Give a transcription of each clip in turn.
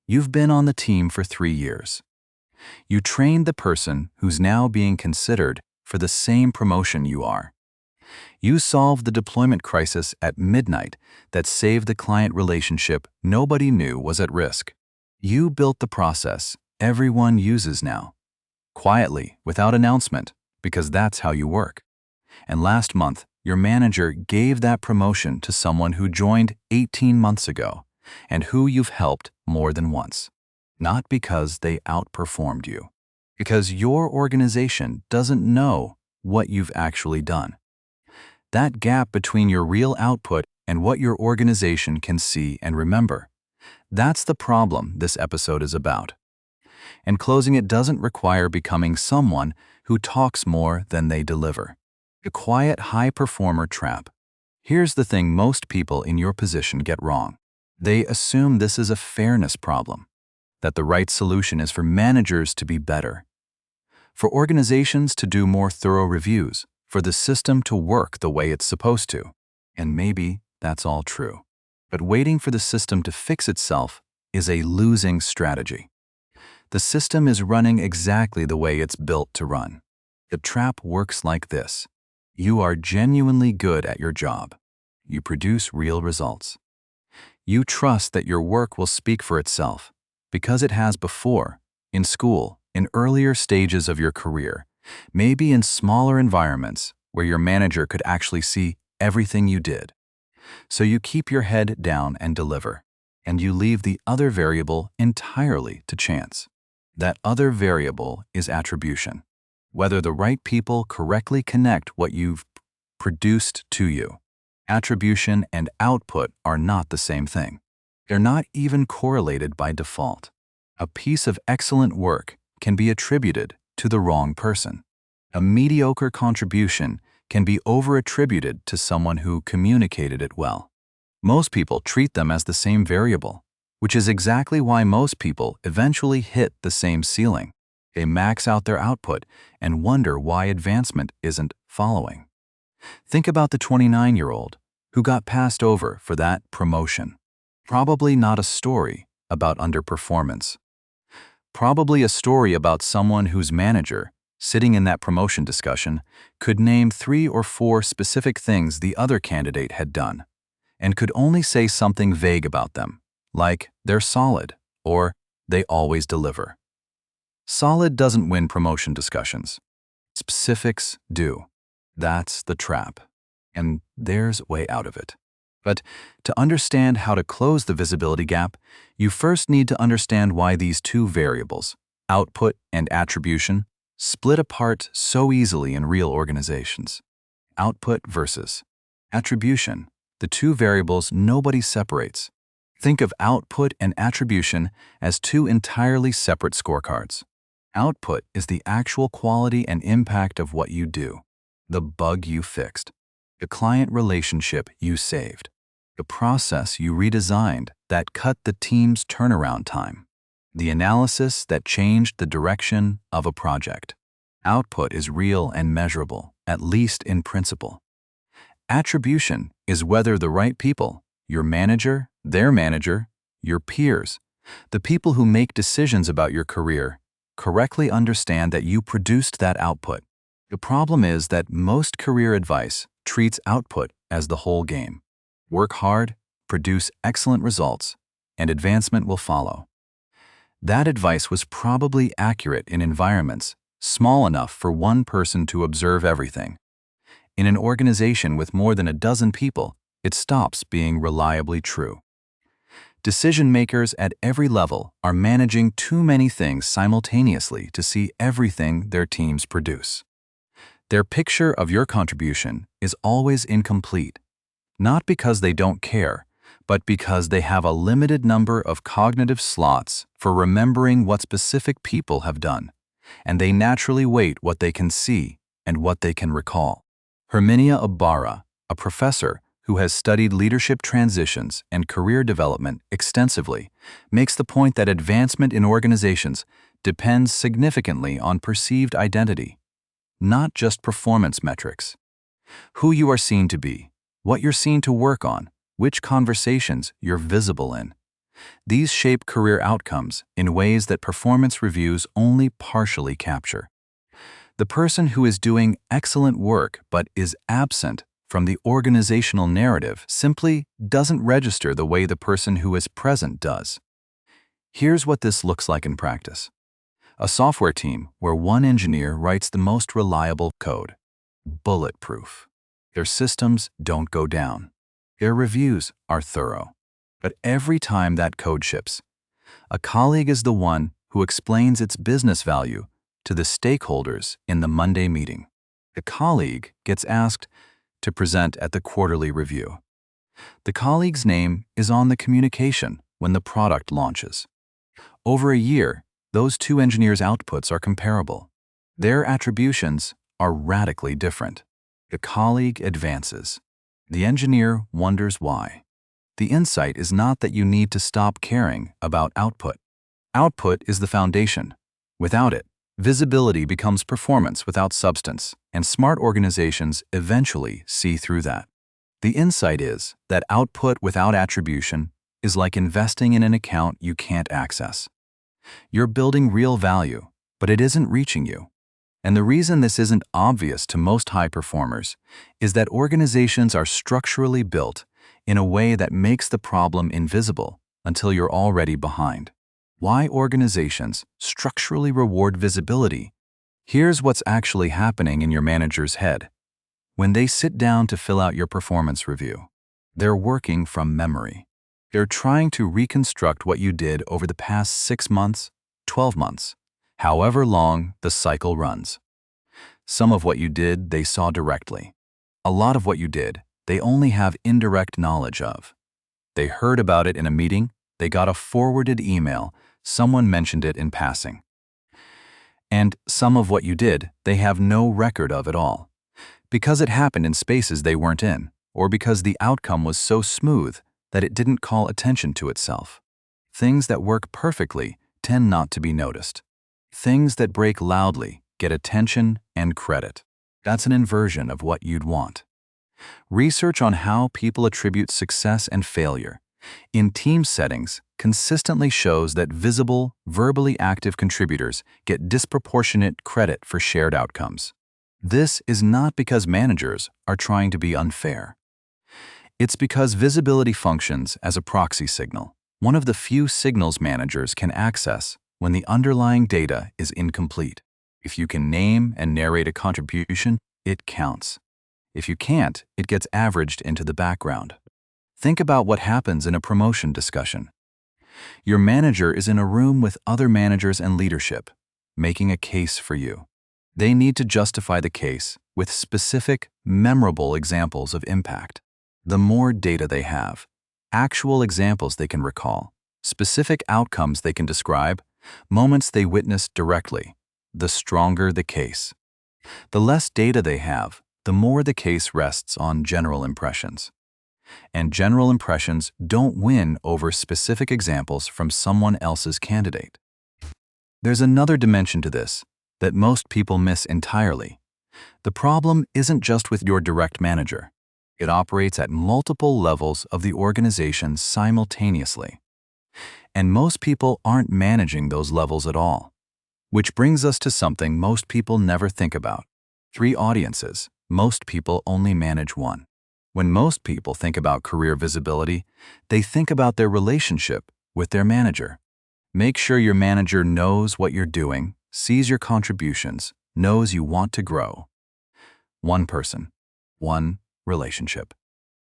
You've been on the team for 3 years. You trained the person who's now being considered for the same promotion you are. You solved the deployment crisis at midnight that saved the client relationship nobody knew was at risk. You built the process everyone uses now, quietly, without announcement, because that's how you work. And last month, your manager gave that promotion to someone who joined 18 months ago and who you've helped more than once. Not because they outperformed you, because your organization doesn't know what you've actually done. That gap between your real output and what your organization can see and remember, that's the problem this episode is about. And closing it doesn't require becoming someone who talks more than they deliver. The quiet high performer trap. Here's the thing most people in your position get wrong. They assume this is a fairness problem, that the right solution is for managers to be better, for organizations to do more thorough reviews, for the system to work the way it's supposed to. And maybe that's all true. But waiting for the system to fix itself is a losing strategy. The system is running exactly the way it's built to run. The trap works like this. You are genuinely good at your job. You produce real results. You trust that your work will speak for itself, because it has before, in school, in earlier stages of your career, maybe in smaller environments where your manager could actually see everything you did. So you keep your head down and deliver, and you leave the other variable entirely to chance. That other variable is attribution, whether the right people correctly connect what you've produced to you. Attribution and output are not the same thing. They're not even correlated by default. A piece of excellent work can be attributed to the wrong person. A mediocre contribution can be over-attributed to someone who communicated it well. Most people treat them as the same variable, which is exactly why most people eventually hit the same ceiling. They max out their output and wonder why advancement isn't following. Think about the 29-year-old who got passed over for that promotion. Probably not a story about underperformance. Probably a story about someone whose manager, sitting in that promotion discussion, could name 3 or 4 specific things the other candidate had done, and could only say something vague about them, like they're solid or they always deliver. Solid doesn't win promotion discussions. Specifics do. That's the trap. And there's a way out of it. But to understand how to close the visibility gap, you first need to understand why these two variables, output and attribution, split apart so easily in real organizations. Output versus attribution, the two variables nobody separates. Think of output and attribution as 2 entirely separate scorecards. Output is the actual quality and impact of what you do, the bug you fixed, the client relationship you saved, the process you redesigned that cut the team's turnaround time, the analysis that changed the direction of a project. Output is real and measurable, at least in principle. Attribution is whether the right people, your manager, their manager, your peers, the people who make decisions about your career, correctly understand that you produced that output. The problem is that most career advice treats output as the whole game. Work hard, produce excellent results, and advancement will follow. That advice was probably accurate in environments small enough for one person to observe everything. In an organization with more than a dozen people, it stops being reliably true. Decision makers at every level are managing too many things simultaneously to see everything their teams produce. Their picture of your contribution is always incomplete, not because they don't care, but because they have a limited number of cognitive slots for remembering what specific people have done, and they naturally weight what they can see and what they can recall. Herminia Ibarra, a professor who has studied leadership transitions and career development extensively, makes the point that advancement in organizations depends significantly on perceived identity, not just performance metrics. Who you are seen to be, what you're seen to work on, which conversations you're visible in. These shape career outcomes in ways that performance reviews only partially capture. The person who is doing excellent work but is absent from the organizational narrative simply doesn't register the way the person who is present does. Here's what this looks like in practice. A software team where one engineer writes the most reliable code. Bulletproof. Their systems don't go down. Their reviews are thorough. But every time that code ships, a colleague is the one who explains its business value to the stakeholders in the Monday meeting. The colleague gets asked to present at the quarterly review. The colleague's name is on the communication when the product launches. Over a year, those two engineers' outputs are comparable. Their attributions are radically different. The colleague advances. The engineer wonders why. The insight is not that you need to stop caring about output. Output is the foundation. Without it, visibility becomes performance without substance, and smart organizations eventually see through that. The insight is that output without attribution is like investing in an account you can't access. You're building real value, but it isn't reaching you. And the reason this isn't obvious to most high performers is that organizations are structurally built in a way that makes the problem invisible until you're already behind. Why organizations structurally reward visibility? Here's what's actually happening in your manager's head. When they sit down to fill out your performance review, they're working from memory. They're trying to reconstruct what you did over the past 6 months, 12 months, however long the cycle runs. Some of what you did they saw directly. A lot of what you did they only have indirect knowledge of. They heard about it in a meeting, they got a forwarded email, someone mentioned it in passing. And some of what you did they have no record of at all, because it happened in spaces they weren't in, or because the outcome was so smooth that it didn't call attention to itself. Things that work perfectly tend not to be noticed. Things that break loudly get attention and credit. That's an inversion of what you'd want. Research on how people attribute success and failure in team settings consistently shows that visible, verbally active contributors get disproportionate credit for shared outcomes. This is not because managers are trying to be unfair. It's because visibility functions as a proxy signal, one of the few signals managers can access when the underlying data is incomplete. If you can name and narrate a contribution, it counts. If you can't, it gets averaged into the background. Think about what happens in a promotion discussion. Your manager is in a room with other managers and leadership, making a case for you. They need to justify the case with specific, memorable examples of impact. The more data they have, actual examples they can recall, specific outcomes they can describe, moments they witnessed directly, the stronger the case. The less data they have, the more the case rests on general impressions. And general impressions don't win over specific examples from someone else's candidate. There's another dimension to this that most people miss entirely. The problem isn't just with your direct manager. It operates at multiple levels of the organization simultaneously. And most people aren't managing those levels at all. Which brings us to something most people never think about. 3 audiences. Most people only manage one. When most people think about career visibility, they think about their relationship with their manager. Make sure your manager knows what you're doing, sees your contributions, knows you want to grow. One person, one relationship.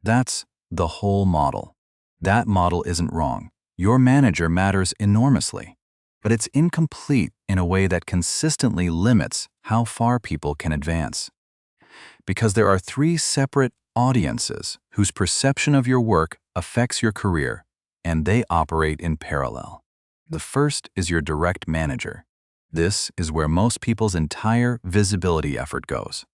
That's the whole model. That model isn't wrong. Your manager matters enormously, but it's incomplete in a way that consistently limits how far people can advance. Because there are 3 separate audiences whose perception of your work affects your career, and they operate in parallel. The first is your direct manager. This is where most people's entire visibility effort goes.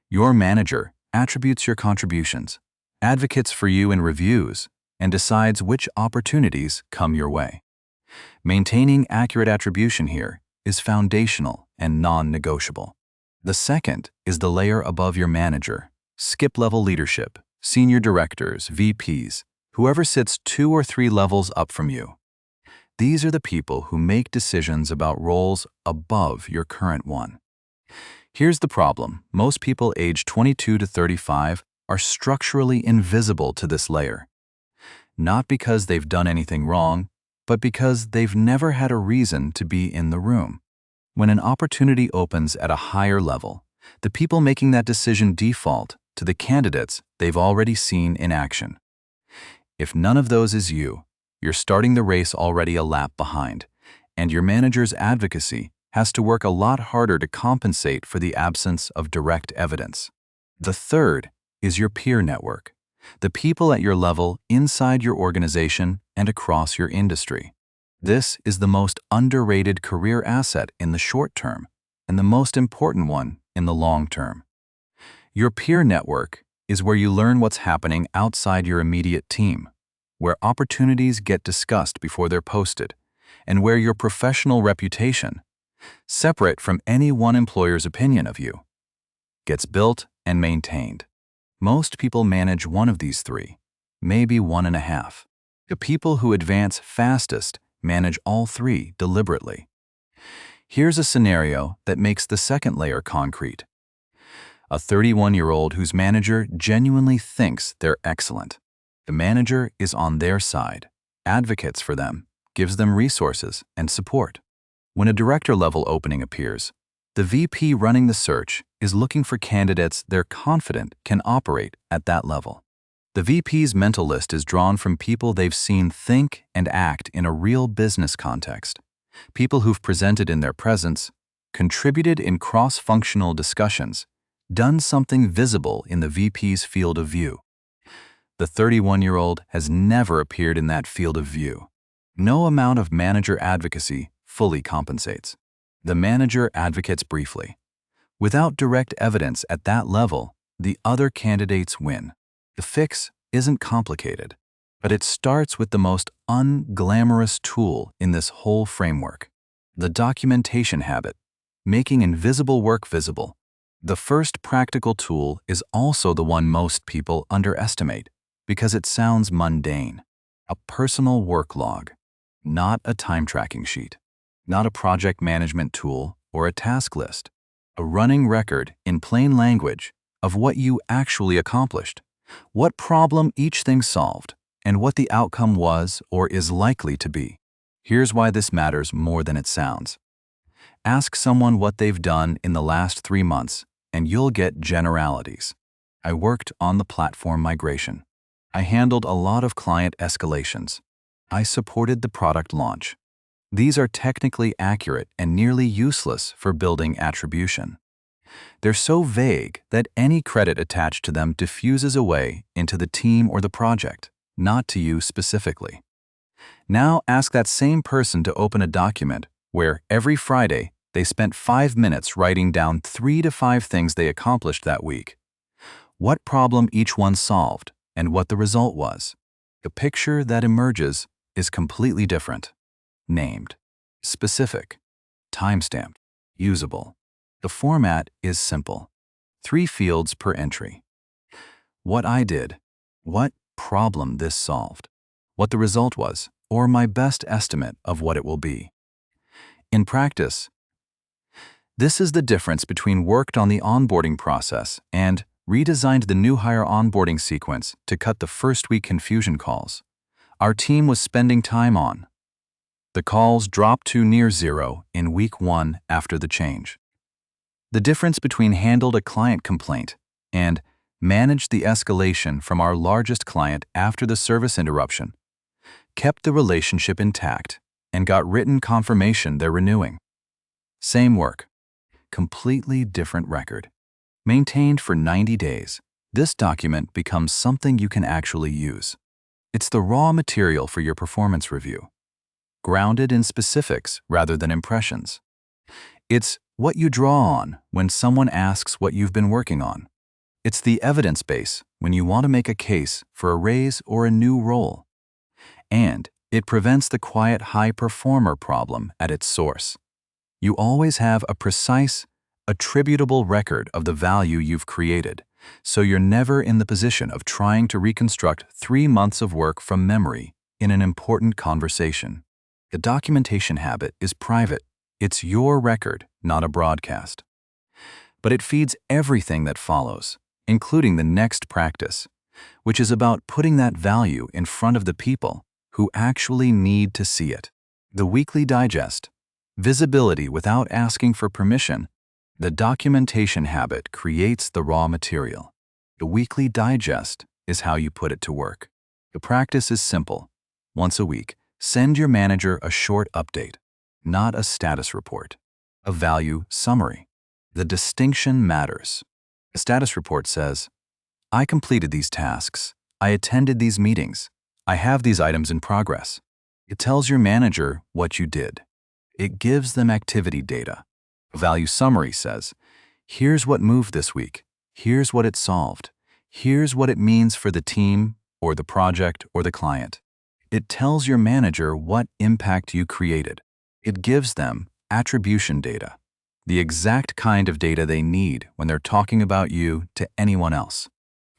Your manager attributes your contributions, advocates for you in reviews, and decides which opportunities come your way. Maintaining accurate attribution here is foundational and non-negotiable. The second is the layer above your manager, skip-level leadership, senior directors, VPs, Whoever sits 2 or 3 levels up from you. These are the people who make decisions about roles above your current one. Here's the problem. Most people aged 22 to 35 are structurally invisible to this layer. Not because they've done anything wrong, but because they've never had a reason to be in the room. When an opportunity opens at a higher level, the people making that decision default to the candidates they've already seen in action. If none of those is you, you're starting the race already a lap behind, and your manager's advocacy has to work a lot harder to compensate for the absence of direct evidence. The third is your peer network, the people at your level inside your organization and across your industry. This is the most underrated career asset in the short term and the most important one in the long term. Your peer network is where you learn what's happening outside your immediate team, where opportunities get discussed before they're posted, and where your professional reputation, separate from any one employer's opinion of you, gets built and maintained. Most people manage one of these three, maybe one and a half. The people who advance fastest manage all three deliberately. Here's a scenario that makes the second layer concrete. A 31-year-old whose manager genuinely thinks they're excellent. The manager is on their side, advocates for them, gives them resources and support. When a director-level opening appears, the VP running the search is looking for candidates they're confident can operate at that level. The VP's mental list is drawn from people they've seen think and act in a real business context, people who've presented in their presence, contributed in cross-functional discussions, done something visible in the VP's field of view. The 31-year-old has never appeared in that field of view. No amount of manager advocacy fully compensates. The manager advocates briefly. Without direct evidence at that level, the other candidates win. The fix isn't complicated, but it starts with the most unglamorous tool in this whole framework, the documentation habit, making invisible work visible. The first practical tool is also the one most people underestimate because it sounds mundane. A personal work log, not a time tracking sheet, not a project management tool or a task list. A running record in plain language of what you actually accomplished, what problem each thing solved, and what the outcome was or is likely to be. Here's why this matters more than it sounds. Ask someone what they've done in the last 3 months, and you'll get generalities. I worked on the platform migration. I handled a lot of client escalations. I supported the product launch. These are technically accurate and nearly useless for building attribution. They're so vague that any credit attached to them diffuses away into the team or the project, not to you specifically. Now ask that same person to open a document where every Friday they spent 5 minutes writing down 3 to 5 things they accomplished that week. What problem each one solved and what the result was. The picture that emerges is completely different. Named, specific, timestamped, usable. The format is simple. 3 fields per entry. What I did, what problem this solved, what the result was, or my best estimate of what it will be. In practice, this is the difference between worked on the onboarding process and redesigned the new hire onboarding sequence to cut the first week confusion calls our team was spending time on. The calls dropped to near 0 in week 1 after the change. The difference between handled a client complaint and managed the escalation from our largest client after the service interruption kept the relationship intact and got written confirmation they're renewing. Same work, completely different record. Maintained for 90 days, this document becomes something you can actually use. It's the raw material for your performance review, grounded in specifics rather than impressions. It's what you draw on when someone asks what you've been working on. It's the evidence base when you want to make a case for a raise or a new role. And it prevents the quiet high performer problem at its source. You always have a precise, attributable record of the value you've created, So you're never in the position of trying to reconstruct 3 months of work from memory in an important conversation. The documentation habit is private. It's your record, not a broadcast. But it feeds everything that follows, including the next practice, which is about putting that value in front of the people who actually need to see it. The weekly digest, visibility without asking for permission. The documentation habit creates the raw material. The weekly digest is how you put it to work. The practice is simple. Once a week, send your manager a short update, not a status report, a value summary. The distinction matters. A status report says, I completed these tasks, I attended these meetings, I have these items in progress. It tells your manager what you did. It gives them activity data. A value summary says, here's what moved this week, here's what it solved, here's what it means for the team or the project or the client. It tells your manager what impact you created. It gives them attribution data, the exact kind of data they need when they're talking about you to anyone else.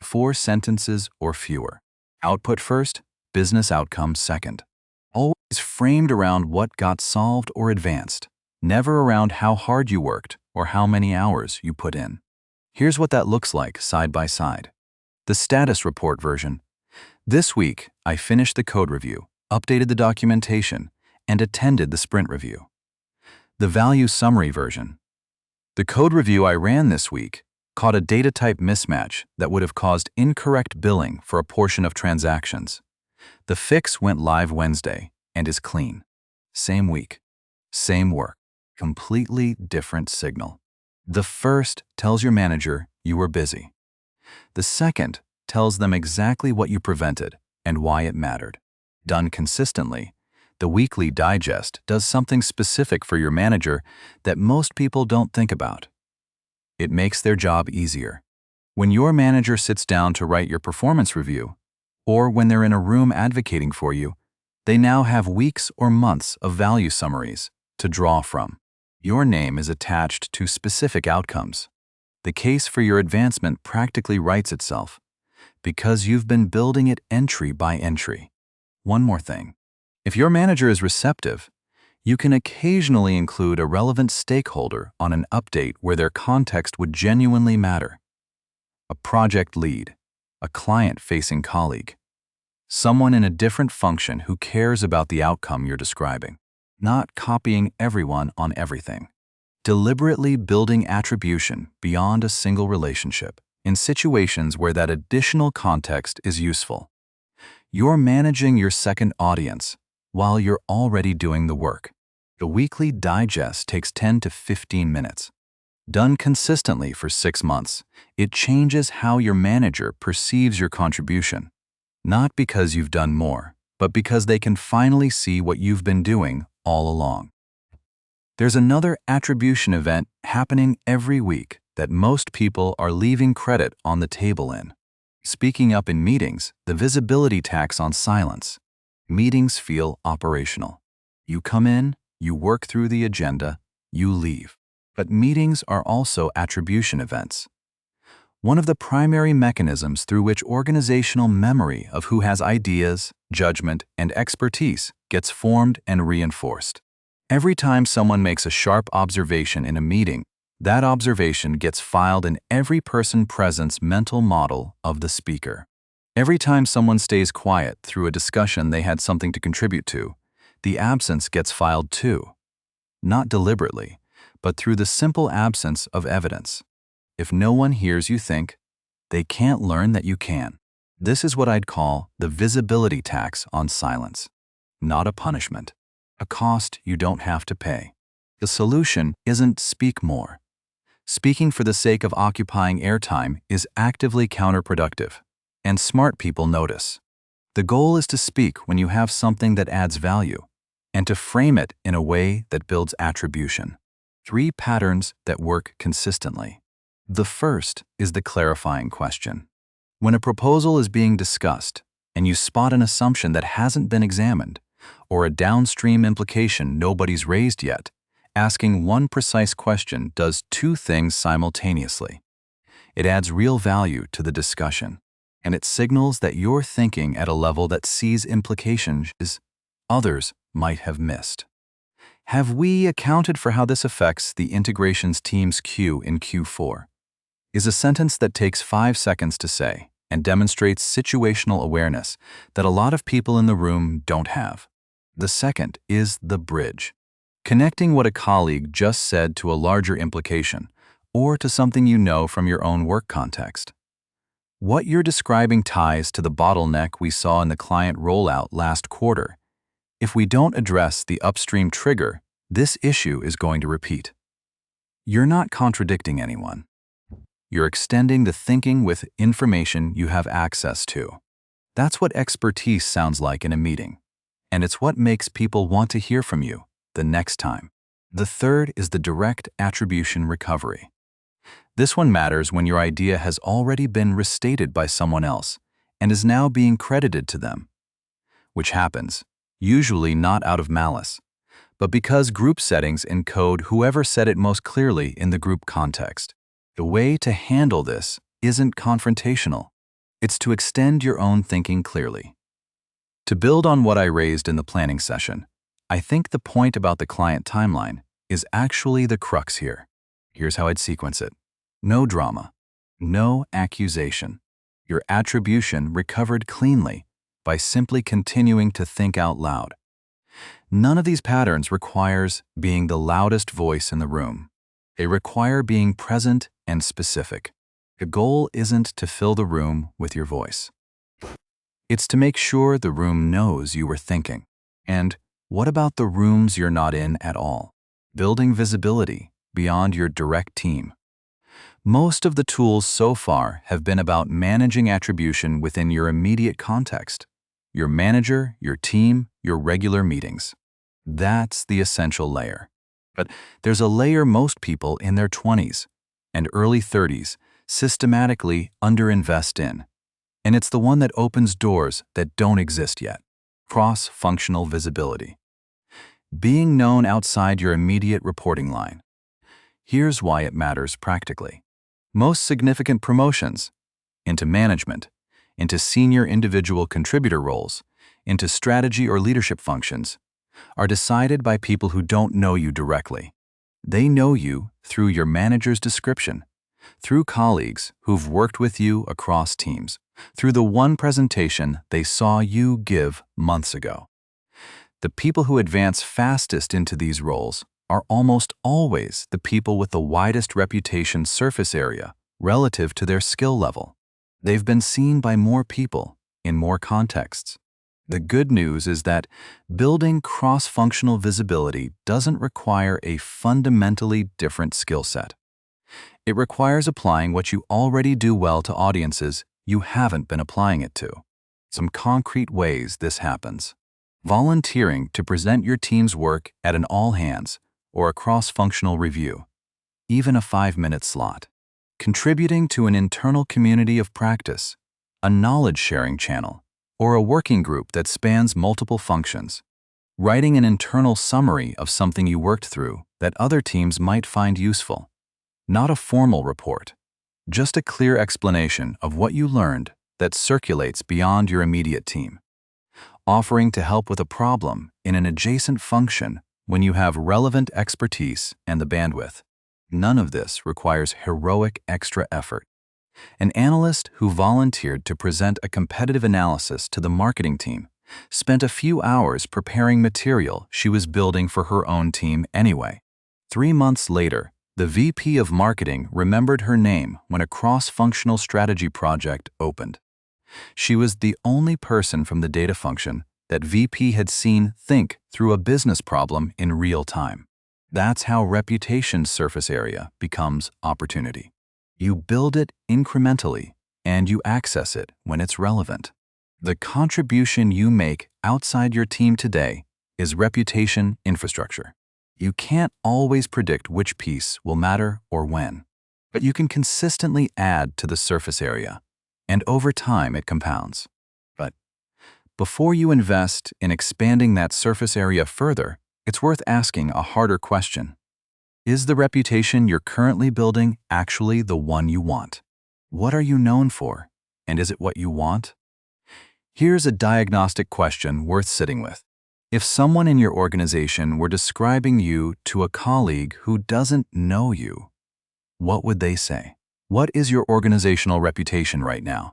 4 sentences or fewer. Output first, business outcome second. Always framed around what got solved or advanced, never around how hard you worked or how many hours you put in. Here's what that looks like side by side. The status report version. This week, I finished the code review, updated the documentation, and attended the sprint review. The value summary version. The code review I ran this week caught a data type mismatch that would have caused incorrect billing for a portion of transactions. The fix went live Wednesday and is clean. Same week, same work, completely different signal. The first tells your manager you were busy. The second tells them exactly what you prevented and why it mattered. Done consistently, the weekly digest does something specific for your manager that most people don't think about. It makes their job easier. When your manager sits down to write your performance review, or when they're in a room advocating for you, they now have weeks or months of value summaries to draw from. Your name is attached to specific outcomes. The case for your advancement practically writes itself because you've been building it entry by entry. One more thing. If your manager is receptive, you can occasionally include a relevant stakeholder on an update where their context would genuinely matter. A project lead, a client-facing colleague, someone in a different function who cares about the outcome you're describing, not copying everyone on everything. Deliberately building attribution beyond a single relationship in situations where that additional context is useful. You're managing your second audience while you're already doing the work. The weekly digest takes 10 to 15 minutes. Done consistently for 6 months, it changes how your manager perceives your contribution. Not because you've done more, but because they can finally see what you've been doing all along. There's another attribution event happening every week that most people are leaving credit on the table in. Speaking up in meetings, the visibility tax on silence. Meetings feel operational. You come in, you work through the agenda, you leave. But meetings are also attribution events. One of the primary mechanisms through which organizational memory of who has ideas, judgment, and expertise gets formed and reinforced. Every time someone makes a sharp observation in a meeting, that observation gets filed in every person present's mental model of the speaker. Every time someone stays quiet through a discussion they had something to contribute to, the absence gets filed too. Not deliberately, but through the simple absence of evidence. If no one hears you think, they can't learn that you can. This is what I'd call the visibility tax on silence. Not a punishment, a cost you don't have to pay. The solution isn't speak more. Speaking for the sake of occupying airtime is actively counterproductive, and smart people notice. The goal is to speak when you have something that adds value, and to frame it in a way that builds attribution. 3 patterns that work consistently. The first is the clarifying question. When a proposal is being discussed, and you spot an assumption that hasn't been examined, or a downstream implication nobody's raised yet, asking one precise question does 2 things simultaneously. It adds real value to the discussion, and it signals that you're thinking at a level that sees implications others might have missed. Have we accounted for how this affects the integrations team's queue in Q4? Is a sentence that takes 5 seconds to say and demonstrates situational awareness that a lot of people in the room don't have. The second is the bridge, connecting what a colleague just said to a larger implication or to something you know from your own work context. What you're describing ties to the bottleneck we saw in the client rollout last quarter. If we don't address the upstream trigger, this issue is going to repeat. You're not contradicting anyone. You're extending the thinking with information you have access to. That's what expertise sounds like in a meeting, and it's what makes people want to hear from you the next time. The third is the direct attribution recovery. This one matters when your idea has already been restated by someone else and is now being credited to them, which happens, usually not out of malice, but because group settings encode whoever said it most clearly in the group context. The way to handle this isn't confrontational. It's to extend your own thinking clearly. To build on what I raised in the planning session, I think the point about the client timeline is actually the crux here. Here's how I'd sequence it. No drama, no accusation. Your attribution recovered cleanly by simply continuing to think out loud. None of these patterns requires being the loudest voice in the room. They require being present and specific. The goal isn't to fill the room with your voice. It's to make sure the room knows you were thinking. And what about the rooms you're not in at all? Building visibility beyond your direct team. Most of the tools so far have been about managing attribution within your immediate context. Your manager, your team, your regular meetings. That's the essential layer. But there's a layer most people in their 20s and early 30s systematically underinvest in. And it's the one that opens doors that don't exist yet. Cross-functional visibility. Being known outside your immediate reporting line. Here's why it matters practically. Most significant promotions into management, into senior individual contributor roles, into strategy or leadership functions are decided by people who don't know you directly. They know you through your manager's description, through colleagues who've worked with you across teams, through the one presentation they saw you give months ago. The people who advance fastest into these roles are almost always the people with the widest reputation surface area relative to their skill level. They've been seen by more people in more contexts. The good news is that building cross-functional visibility doesn't require a fundamentally different skill set. It requires applying what you already do well to audiences you haven't been applying it to. Some concrete ways this happens. Volunteering to present your team's work at an all-hands or a cross-functional review, even a 5-minute slot. Contributing to an internal community of practice, a knowledge-sharing channel, or a working group that spans multiple functions. Writing an internal summary of something you worked through that other teams might find useful. Not a formal report, just a clear explanation of what you learned that circulates beyond your immediate team. Offering to help with a problem in an adjacent function when you have relevant expertise and the bandwidth. None of this requires heroic extra effort. An analyst who volunteered to present a competitive analysis to the marketing team spent a few hours preparing material she was building for her own team anyway. 3 months later, the VP of marketing remembered her name when a cross-functional strategy project opened. She was the only person from the data function that VP had seen think through a business problem in real time. That's how reputation surface area becomes opportunity. You build it incrementally, and you access it when it's relevant. The contribution you make outside your team today is reputation infrastructure. You can't always predict which piece will matter or when, but you can consistently add to the surface area, and over time it compounds. But before you invest in expanding that surface area further, it's worth asking a harder question. Is the reputation you're currently building actually the one you want? What are you known for? And is it what you want? Here's a diagnostic question worth sitting with. If someone in your organization were describing you to a colleague who doesn't know you, what would they say? What is your organizational reputation right now?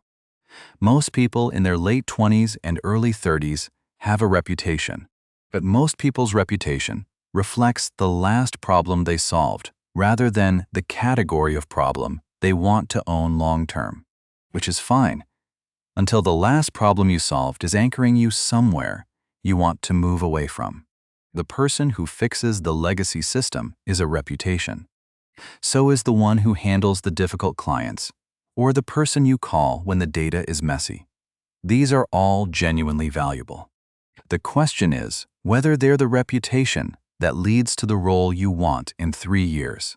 Most people in their late 20s and early 30s have a reputation, but most people's reputation reflects the last problem they solved rather than the category of problem they want to own long-term, which is fine until the last problem you solved is anchoring you somewhere you want to move away from. The person who fixes the legacy system is a reputation. So is the one who handles the difficult clients, or the person you call when the data is messy. These are all genuinely valuable. The question is whether they're the reputation that leads to the role you want in 3 years.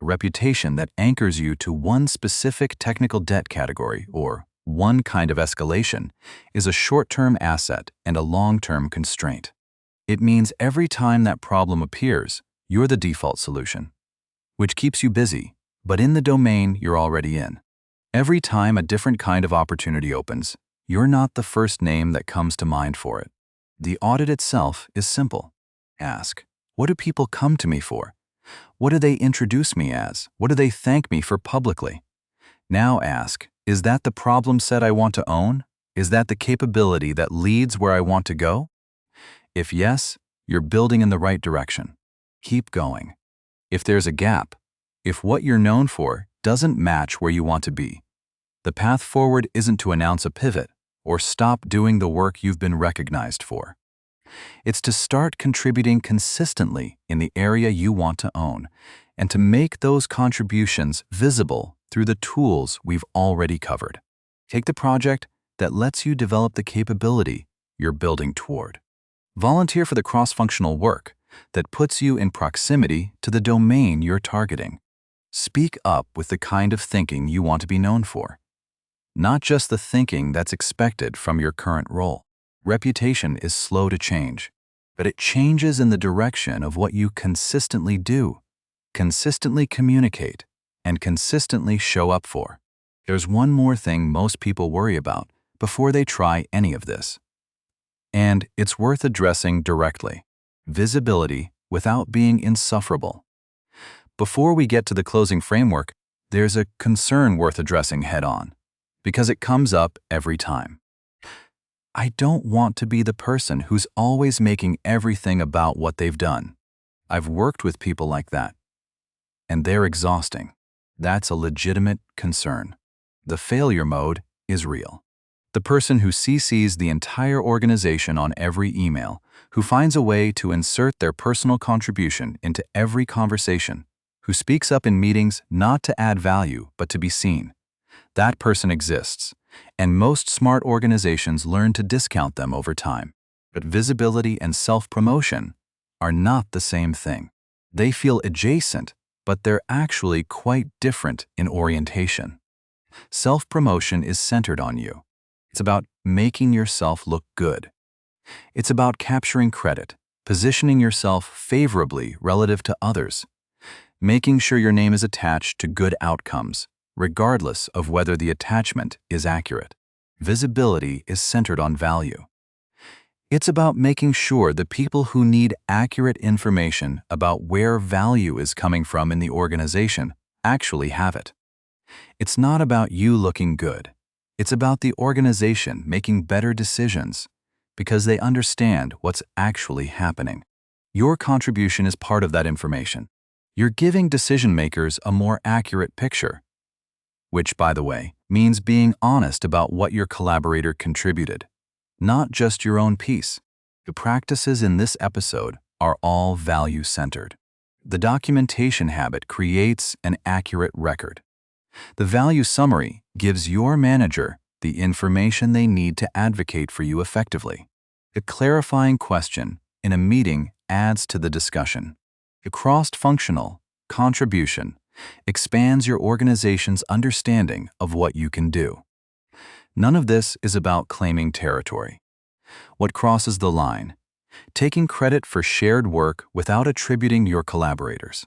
A reputation that anchors you to one specific technical debt category or one kind of escalation is a short-term asset and a long-term constraint. It means every time that problem appears, you're the default solution, which keeps you busy, but in the domain you're already in. Every time a different kind of opportunity opens, you're not the first name that comes to mind for it. The audit itself is simple. Ask, what do people come to me for? What do they introduce me as? What do they thank me for publicly? Now ask, is that the problem set I want to own? Is that the capability that leads where I want to go? If yes, you're building in the right direction. Keep going. If there's a gap, if what you're known for doesn't match where you want to be, the path forward isn't to announce a pivot or stop doing the work you've been recognized for. It's to start contributing consistently in the area you want to own and to make those contributions visible through the tools we've already covered. Take the project that lets you develop the capability you're building toward. Volunteer for the cross-functional work that puts you in proximity to the domain you're targeting. Speak up with the kind of thinking you want to be known for, not just the thinking that's expected from your current role. Reputation is slow to change, but it changes in the direction of what you consistently do, consistently communicate, and consistently show up for. There's one more thing most people worry about before they try any of this, and it's worth addressing directly: visibility without being insufferable. Before we get to the closing framework, there's a concern worth addressing head-on, because it comes up every time. I don't want to be the person who's always making everything about what they've done. I've worked with people like that, and they're exhausting. That's a legitimate concern. The failure mode is real. The person who CCs the entire organization on every email, who finds a way to insert their personal contribution into every conversation, who speaks up in meetings not to add value but to be seen. That person exists, and most smart organizations learn to discount them over time. But visibility and self-promotion are not the same thing. They feel adjacent, but they're actually quite different in orientation. Self-promotion is centered on you. It's about making yourself look good. It's about capturing credit, positioning yourself favorably relative to others, making sure your name is attached to good outcomes, regardless of whether the attachment is accurate. Visibility is centered on value. It's about making sure the people who need accurate information about where value is coming from in the organization actually have it. It's not about you looking good. It's about the organization making better decisions because they understand what's actually happening. Your contribution is part of that information. You're giving decision makers a more accurate picture, which, by the way, means being honest about what your collaborator contributed, not just your own piece. The practices in this episode are all value-centered. The documentation habit creates an accurate record. The value summary gives your manager the information they need to advocate for you effectively. The clarifying question in a meeting adds to the discussion. The cross-functional contribution expands your organization's understanding of what you can do. None of this is about claiming territory. What crosses the line? Taking credit for shared work without attributing your collaborators.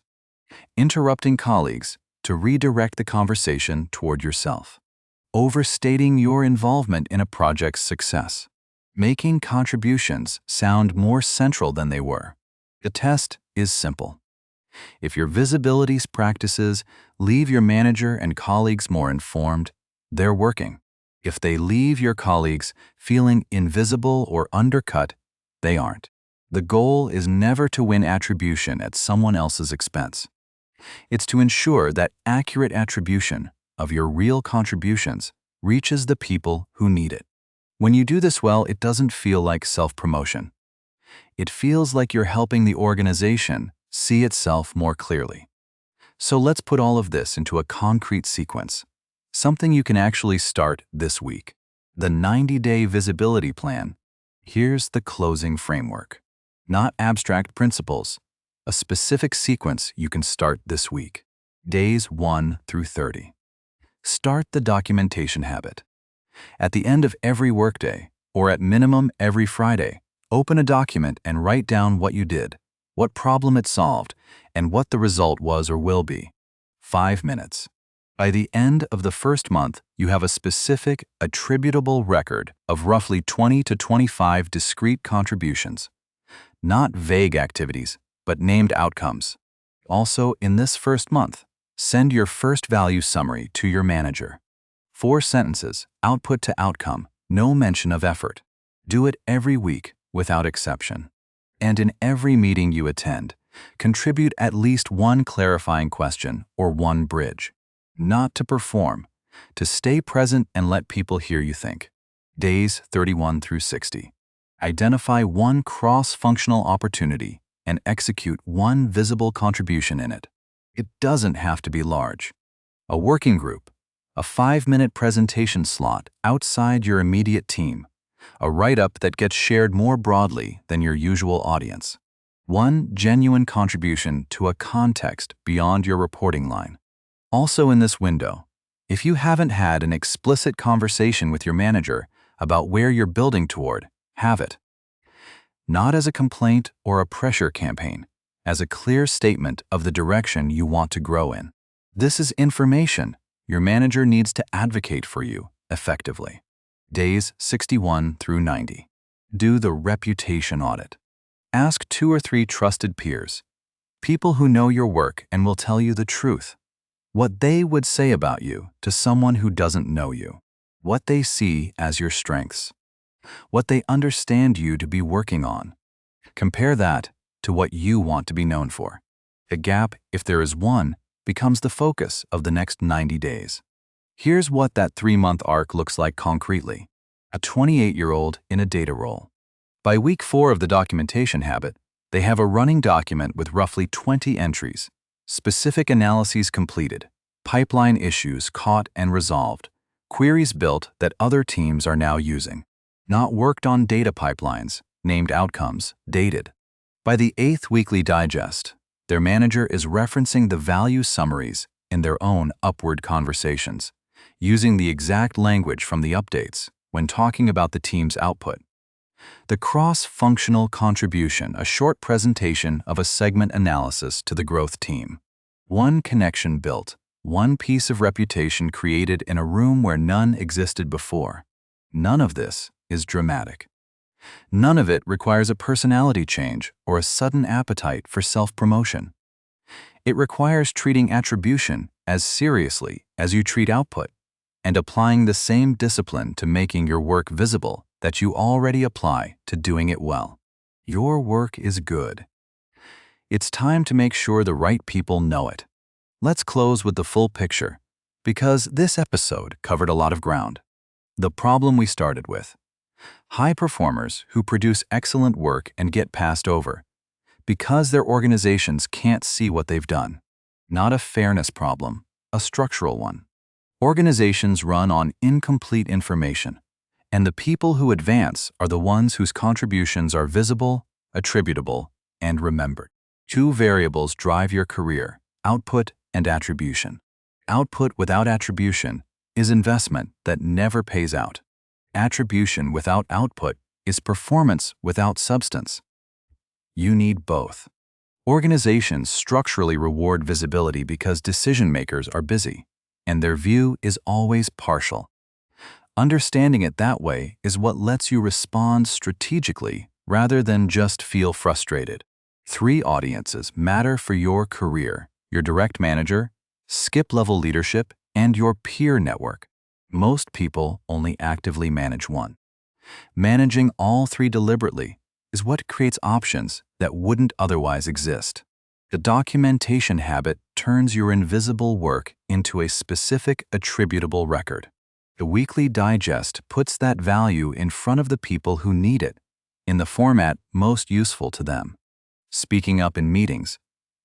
Interrupting colleagues to redirect the conversation toward yourself. Overstating your involvement in a project's success. Making contributions sound more central than they were. The test is simple. If your visibility practices leave your manager and colleagues more informed, they're working. If they leave your colleagues feeling invisible or undercut, they aren't. The goal is never to win attribution at someone else's expense. It's to ensure that accurate attribution of your real contributions reaches the people who need it. When you do this well, it doesn't feel like self-promotion. It feels like you're helping the organization see itself more clearly. So let's put all of this into a concrete sequence, something you can actually start this week. The 90-day visibility plan. Here's the closing framework. Not abstract principles, a specific sequence you can start this week. Days 1 through 30. Start the documentation habit. At the end of every workday, or at minimum every Friday, open a document and write down what you did, what problem it solved, and what the result was or will be. 5 minutes. By the end of the first month, you have a specific, attributable record of roughly 20 to 25 discrete contributions. Not vague activities, but named outcomes. Also, in this first month, send your first value summary to your manager. 4 sentences, output to outcome, no mention of effort. Do it every week without exception. And in every meeting you attend, contribute at least one clarifying question or one bridge. Not to perform, to stay present and let people hear you think. Days 31 through 60. Identify one cross-functional opportunity and execute one visible contribution in it. It doesn't have to be large. A working group, a 5-minute presentation slot outside your immediate team, a write-up that gets shared more broadly than your usual audience. One genuine contribution to a context beyond your reporting line. Also in this window, if you haven't had an explicit conversation with your manager about where you're building toward, have it. Not as a complaint or a pressure campaign, as a clear statement of the direction you want to grow in. This is information your manager needs to advocate for you effectively. Days 61 through 90. Do the reputation audit. Ask 2 or 3 trusted peers, people who know your work and will tell you the truth, what they would say about you to someone who doesn't know you, what they see as your strengths, what they understand you to be working on. Compare that to what you want to be known for. The gap, if there is one, becomes the focus of the next 90 days. Here's what that 3-month arc looks like concretely. A 28-year-old in a data role. By week 4 of the documentation habit, they have a running document with roughly 20 entries, specific analyses completed, pipeline issues caught and resolved, queries built that other teams are now using. Not worked on data pipelines, named outcomes, dated. By the 8th weekly digest, their manager is referencing the value summaries in their own upward conversations, using the exact language from the updates when talking about the team's output. The cross-functional contribution, a short presentation of a segment analysis to the growth team. One connection built, one piece of reputation created in a room where none existed before. None of this is dramatic. None of it requires a personality change or a sudden appetite for self-promotion. It requires treating attribution as seriously as you treat output and applying the same discipline to making your work visible that you already apply to doing it well. Your work is good. It's time to make sure the right people know it. Let's close with the full picture, because this episode covered a lot of ground. The problem we started with. High performers who produce excellent work and get passed over because their organizations can't see what they've done. Not a fairness problem, a structural one. Organizations run on incomplete information, and the people who advance are the ones whose contributions are visible, attributable, and remembered. 2 variables drive your career: output and attribution. Output without attribution is investment that never pays out. Attribution without output is performance without substance. You need both. Organizations structurally reward visibility because decision-makers are busy, and their view is always partial. Understanding it that way is what lets you respond strategically rather than just feel frustrated. 3 audiences matter for your career: your direct manager, skip-level leadership, and your peer network. Most people only actively manage one. Managing all 3 deliberately is what creates options that wouldn't otherwise exist. The documentation habit turns your invisible work into a specific attributable record. The weekly digest puts that value in front of the people who need it, in the format most useful to them. Speaking up in meetings,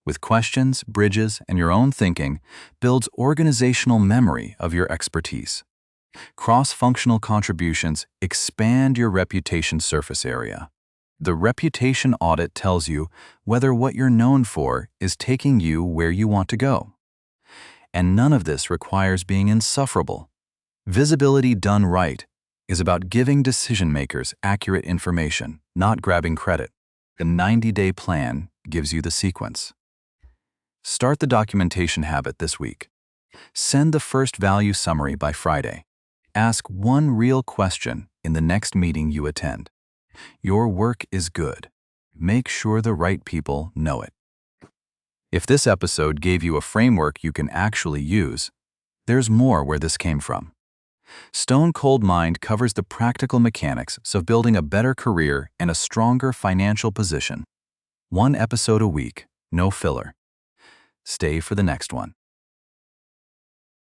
with questions, bridges, and your own thinking, builds organizational memory of your expertise. Cross-functional contributions expand your reputation surface area. The reputation audit tells you whether what you're known for is taking you where you want to go. And none of this requires being insufferable. Visibility done right is about giving decision-makers accurate information, not grabbing credit. The 90-day plan gives you the sequence. Start the documentation habit this week. Send the first value summary by Friday. Ask one real question in the next meeting you attend. Your work is good. Make sure the right people know it. If this episode gave you a framework you can actually use, there's more where this came from. Stone Cold Mind covers the practical mechanics of building a better career and a stronger financial position. 1 episode a week, no filler. Stay for the next one.